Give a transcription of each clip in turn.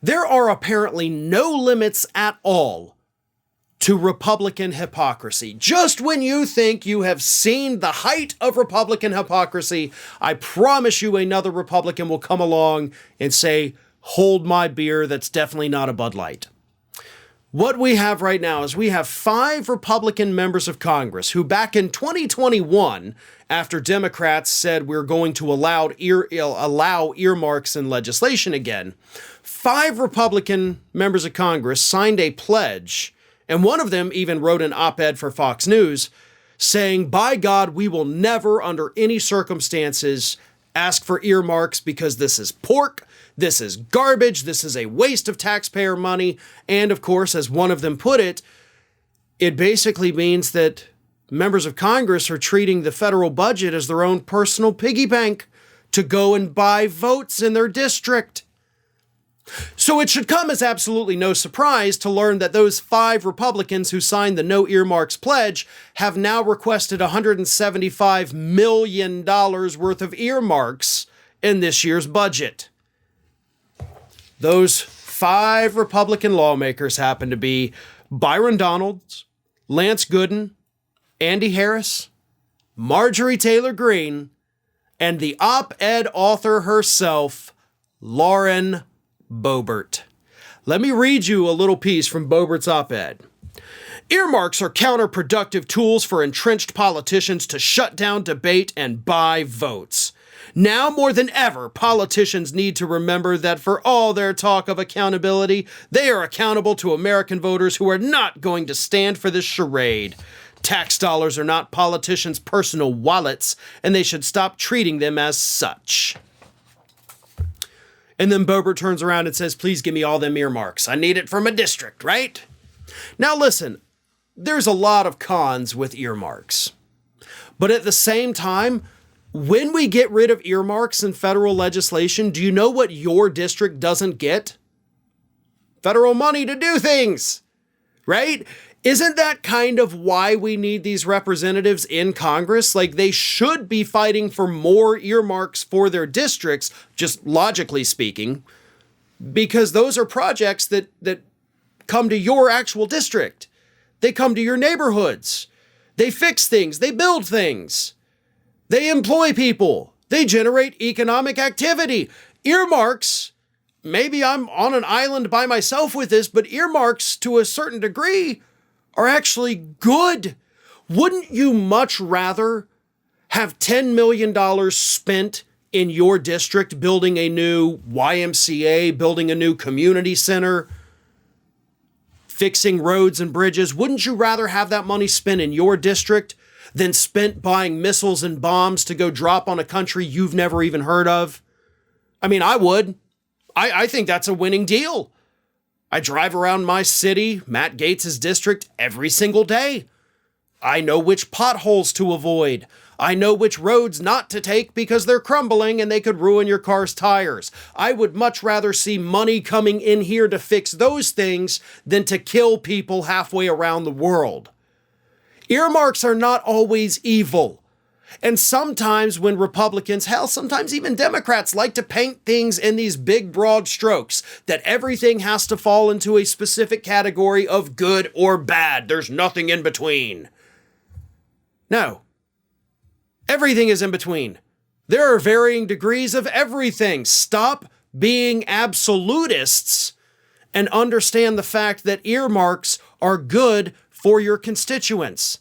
There are apparently no limits at all to Republican hypocrisy. Just when you think you have seen the height of Republican hypocrisy, I promise you another Republican will come along and say, hold my beer, that's definitely not a Bud Light. What we have right now is we have 5 Republican members of Congress who back in 2021, after Democrats said we're going to allow earmarks in legislation again, 5 Republican members of Congress signed a pledge, and one of them even wrote an op-ed for Fox News saying, by God, we will never under any circumstances ask for earmarks because this is pork. This is garbage. This is a waste of taxpayer money. And of course, as one of them put it, it basically means that members of Congress are treating the federal budget as their own personal piggy bank to go and buy votes in their district. So it should come as absolutely no surprise to learn that those 5 Republicans who signed the No Earmarks pledge have now requested $175 million worth of earmarks in this year's budget. Those 5 Republican lawmakers happen to be Byron Donalds, Lance Gooden, Andy Harris, Marjorie Taylor Greene, and the op-ed author herself, Lauren Boebert. Let me read you a little piece from Boebert's op-ed. Earmarks are counterproductive tools for entrenched politicians to shut down debate and buy votes. Now more than ever, politicians need to remember that for all their talk of accountability, they are accountable to American voters who are not going to stand for this charade. Tax dollars are not politicians' personal wallets, and they should stop treating them as such. And then Boebert turns around and says, please give me all them earmarks. I need it for my district, right? Now listen, there's a lot of cons with earmarks. But at the same time, when we get rid of earmarks in federal legislation, do you know what your district doesn't get? Federal money to do things, right? Isn't that kind of why we need these representatives in Congress? Like, they should be fighting for more earmarks for their districts, just logically speaking, because those are projects that come to your actual district. They come to your neighborhoods. They fix things. They build things. They employ people. They generate economic activity. Earmarks, maybe I'm on an island by myself with this, but earmarks to a certain degree are actually good. Wouldn't you much rather have $10 million spent in your district building a new YMCA, building a new community center, fixing roads and bridges? Wouldn't you rather have that money spent in your district than spent buying missiles and bombs to go drop on a country you've never even heard of? I mean, I would. I think that's a winning deal. I drive around my city, Matt Gaetz' district, every single day. I know which potholes to avoid. I know which roads not to take because they're crumbling and they could ruin your car's tires. I would much rather see money coming in here to fix those things than to kill people halfway around the world. Earmarks are not always evil. And sometimes when Republicans, hell, sometimes even Democrats like to paint things in these big, broad strokes, that everything has to fall into a specific category of good or bad. There's nothing in between. No. Everything is in between. There are varying degrees of everything. Stop being absolutists and understand the fact that earmarks are good for your constituents.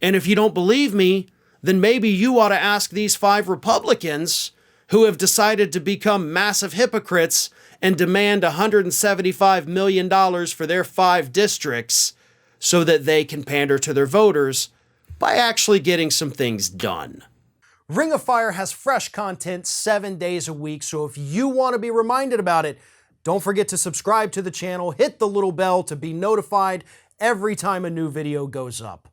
And if you don't believe me, then maybe you ought to ask these 5 Republicans who have decided to become massive hypocrites and demand $175 million for their 5 districts so that they can pander to their voters by actually getting some things done. Ring of Fire has fresh content 7 days a week, so if you want to be reminded about it, don't forget to subscribe to the channel, hit the little bell to be notified every time a new video goes up.